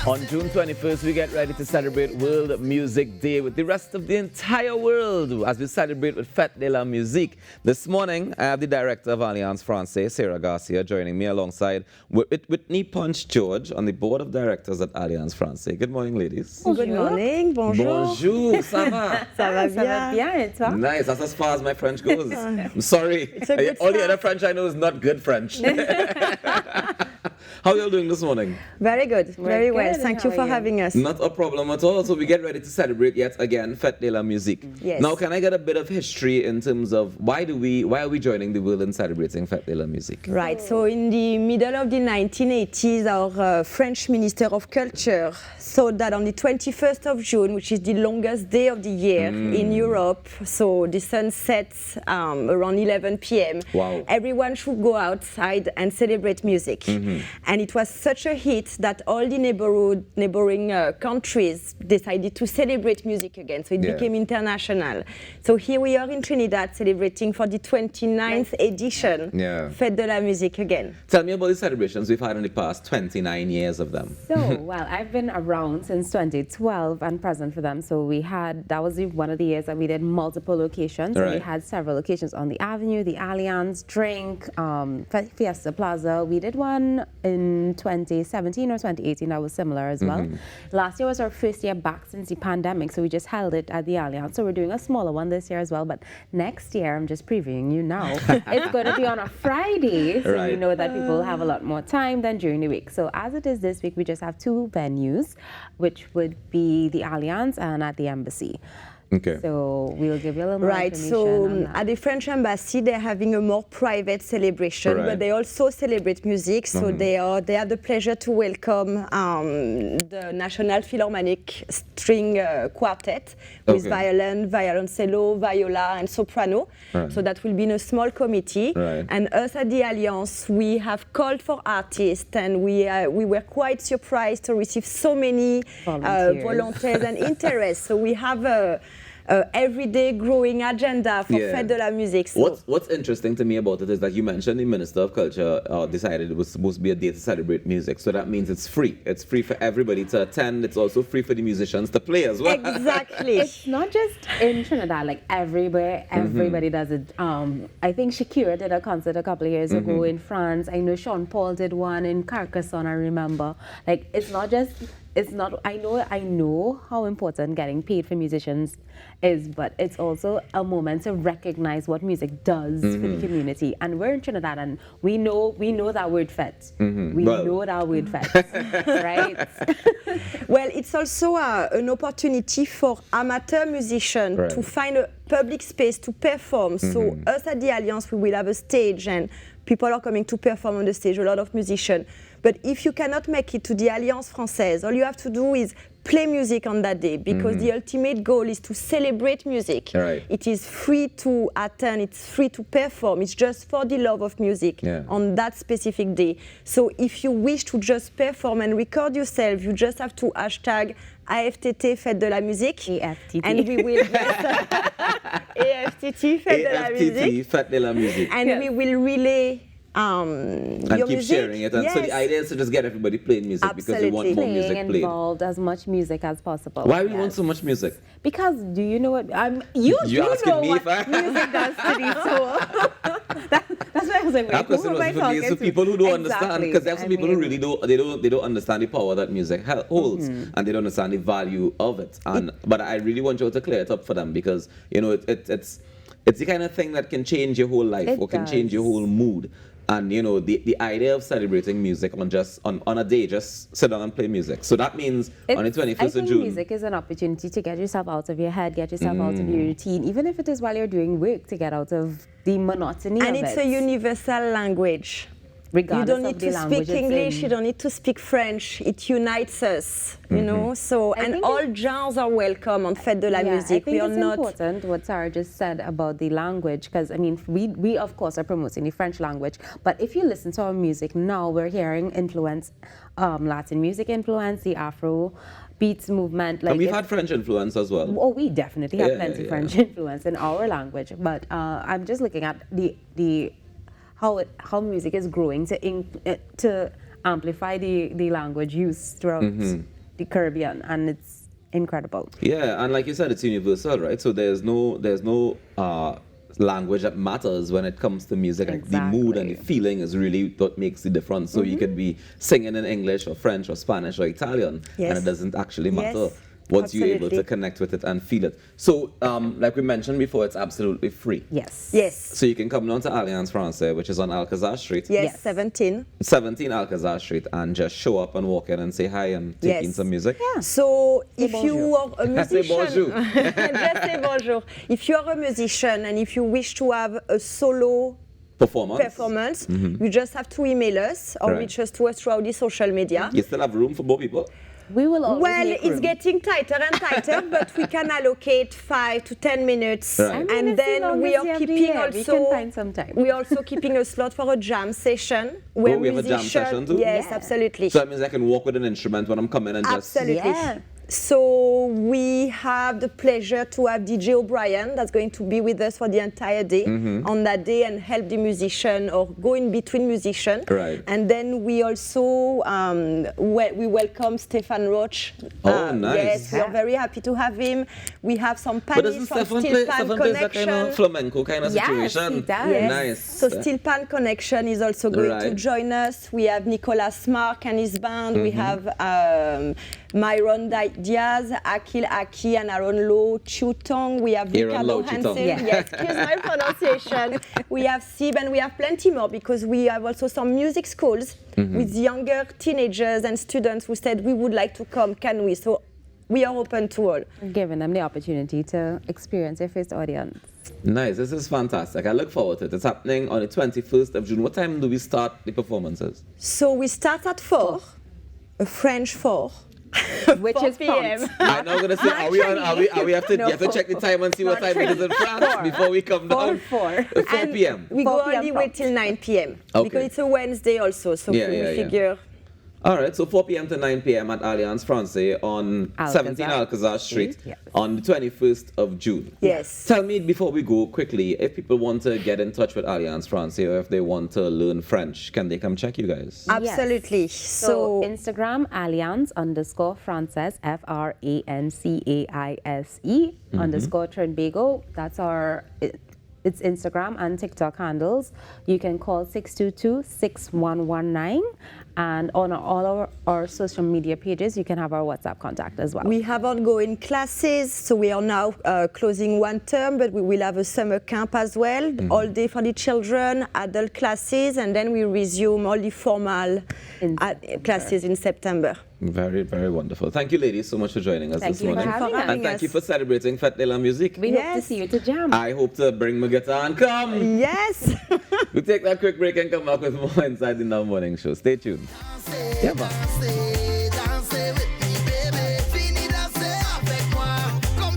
On June 21st, we get ready to celebrate World Music Day with the rest of the entire world as we celebrate with Fete de la Musique. This morning, I have the director of Alliance Francaise, Sarah Garcia, joining me alongside Whitney Punch George on the board of directors at Alliance Francaise. Good morning, ladies. Good morning, bonjour. Bonjour, ça va? Ça va bien? Ça va bien, et toi? Nice, that's as far as my French goes. I'm sorry. Good All the start. other French I know is not good French. How are you all doing this morning? Very good, very well. good. Thank How you for are you? having us. Not a problem at all. So we get ready to celebrate yet again Fete de la Musique. Yes. Now, can I get a bit of history in terms of why are we joining the world in celebrating Fete de la Musique? Right, so in the middle of the 1980s, our French Minister of Culture thought that on the 21st of June, which is the longest day of the year in Europe, so the sun sets around 11 p.m., Wow. everyone should go outside and celebrate music. And it was such a hit that all the neighboring countries decided to celebrate music again, so it Yeah. became international. So here we are in Trinidad celebrating for the 29th edition Yeah. Fête de la Musique again. Tell me about the celebrations we've had in the past 29 years of them. So, well, I've been around since 2012 and present for them. So that was one of the years that we did multiple locations. And we Right. had several locations on the Avenue, the Alliance, Drink, Fiesta Plaza. We did one in 2017 or 2018 that was similar as well. Last year was our first year back since the pandemic, so we just held it at the Alliance. So we're doing a smaller one this year as well. But next year, I'm just previewing you now, it's going to be on a Friday, so we Right. know that people have a lot more time than during the week. So as it is this week, we just have two venues, which would be the Alliance and at the Embassy. Okay. So we'll give you a little more Right, information so on that. at the French Embassy, they're having a more private celebration, Right. but they also celebrate music. So they have the pleasure to welcome the National Philharmonic String Quartet with Okay. violin, violoncello, viola, and soprano. Right. So that will be in a small committee. Right. And us at the Alliance, we have called for artists, and we were quite surprised to receive so many Volunteers. volunteers and interest. So we have a everyday growing agenda for Yeah. Fête de la Musique. So What's interesting to me about it is that you mentioned the Minister of Culture decided it was supposed to be a day to celebrate music. So that means it's free. It's free for everybody to attend. It's also free for the musicians to play as well. exactly. It's not just in Trinidad, like everywhere, everybody does it. I think Shakira did a concert a couple of years ago in France. I know Sean Paul did one in Carcassonne, I remember. Like, I know how important getting paid for musicians is, but it's also a moment to recognize what music does for the community. And we're in Trinidad, and we know that word fete. We Well- know that word fete, right? Well, it's also an opportunity for amateur musicians Right. to find a public space to perform. So us at the Alliance, we will have a stage, and people are coming to perform on the stage, a lot of musicians. But if you cannot make it to the Alliance Francaise, all you have to do is play music on that day, because the ultimate goal is to celebrate music. Right. It is free to attend, it's free to perform. It's just for the love of music Yeah. on that specific day. So if you wish to just perform and record yourself, you just have to hashtag AFTT Fête de la Musique. AFTT. And we will AFTT Fête de la Musique. AFTT, Fete de la Musique. And we will relay And your keep music. sharing it. And so the Yes. idea is to just get everybody playing music because we want Absolutely. more Playing music played. involved as much music as possible. Why we want Yes. so much music? Because do you know what you You're asking know me what if I- music does to the soul. That's why I was like, wait, That question who am was I for me. talking It's for to? people who don't understand, Exactly. because there are some I people who mean, really they don't understand the power that music holds, and they don't understand the value of it. And but I really want you to clear it up for them, because it's the kind of thing that can change your whole life, It or can change your does. whole mood. And the idea of celebrating music on a day, just sit down and play music. So that means on the I 21st of think June. music is an opportunity to get yourself out of your head, get yourself out of your routine, even if it is while you're doing work, to get out of the monotony And of it's it. a universal language. You regardless don't need of the to language speak it's English, in. you don't need to speak French. It unites us, you know. So, I and think all genres are welcome on Fête de la Yeah, Musique. I think We are it's not. important what Sarah just said about the language, because I mean, we of course are promoting the French language, but if you listen to our music now, we're hearing influence, Latin music influence, the Afro beats movement. Like And we've it's- had French influence as well. Oh, we definitely have Yeah, plenty yeah. French influence in our language, but I'm just looking at the how music is growing to amplify the language use throughout the Caribbean, and it's incredible. Yeah, and like you said, it's universal, right? So there's no language that matters when it comes to music. Like the mood and the feeling is really what makes the difference. So you could be singing in English or French or Spanish or Italian, and it doesn't actually matter. Yes. Once you're able to connect with it and feel it. So, like we mentioned before, it's absolutely free. Yes. Yes. So you can come down to Alliance Francaise, which is on Alcazar Street. Yes, 17. 17 Alcazar Street, and just show up and walk in and say hi and take in some music. Yeah. So if bonjour. you are a musician, Say bonjour. just say bonjour. If you are a musician and if you wish to have a solo performance, you just have to email us or reach us throughout the social media. You still have room for more people? We will always Well, make it's room. getting tighter and tighter, but we can allocate 5 to 10 minutes, Right. I mean, and it's the then we longest are day of the keeping year. We can find some time. we are also keeping a slot for a jam session where we have a jam musicians- session too? Yes, Yeah. absolutely. So that means I can walk with an instrument when I'm coming and just... Absolutely. Yeah. So we have the pleasure to have DJ O'Brien that's going to be with us for the entire day on that day and help the musician or go in between musicians. Right. And then we also we welcome Stefan Roach. Oh, nice. Yes, we are very happy to have him. We have some But panels doesn't from Stefan Steel play, Pan Stefan plays that Connection. kind of flamenco kind of Yes, situation? he does. Yes. Nice. So Steel Pan Connection is also going to Right. join us. We have Nicolas Mark and his band. We have Myron Diaz, Akil Aki, and Aaron Lowe Chutong. We have Aaron Ricardo Lowe Chutong. Hansen. Yeah. Yes, excuse my pronunciation. We have Sib, and we have plenty more because we have also some music schools with younger teenagers and students who said we would like to come. Can we? So we are open to all. Giving them the opportunity to experience their first audience. Nice, this is fantastic. I look forward to it. It's happening on the 21st of June. What time do we start the performances? So we start at 4, a French 4. Which 4 is p.m. prompt. I'm not gonna say, are we have to, you have to check the time and see what time it is in France before we come down. 4. 4 And p.m. We 4 go p.m. all the way till 9 p.m. Okay. Because it's a Wednesday also, so Yeah, we yeah, yeah. figure. All right, so 4 p.m. to 9 p.m. at Alliance Francaise on Alcazar 17 Alcazar Street Yes. on the 21st of June. Yes. Tell me, before we go quickly, if people want to get in touch with Alliance Francaise or if they want to learn French, can they come check you guys? Absolutely. So So, Instagram, Alliance_Francaise, FRANCAISE _Trinbago. That's it's Instagram and TikTok handles. You can call 622-6119, and on all our social media pages, you can have our WhatsApp contact as well. we have ongoing classes. So we are now closing one term, but we will have a summer camp as well, all day for the children, adult classes, and then we resume all the formal classes in September. Very, very wonderful. Thank you, ladies, so much for joining us Thank this you for morning. having us. And thank you for celebrating Fete de la Musique. We hope to see you to jam. I hope to bring my guitar and come. Yes. We'll take that quick break and come back with more inside the Now Morning Show. Stay tuned. Yeah, man. Dancing with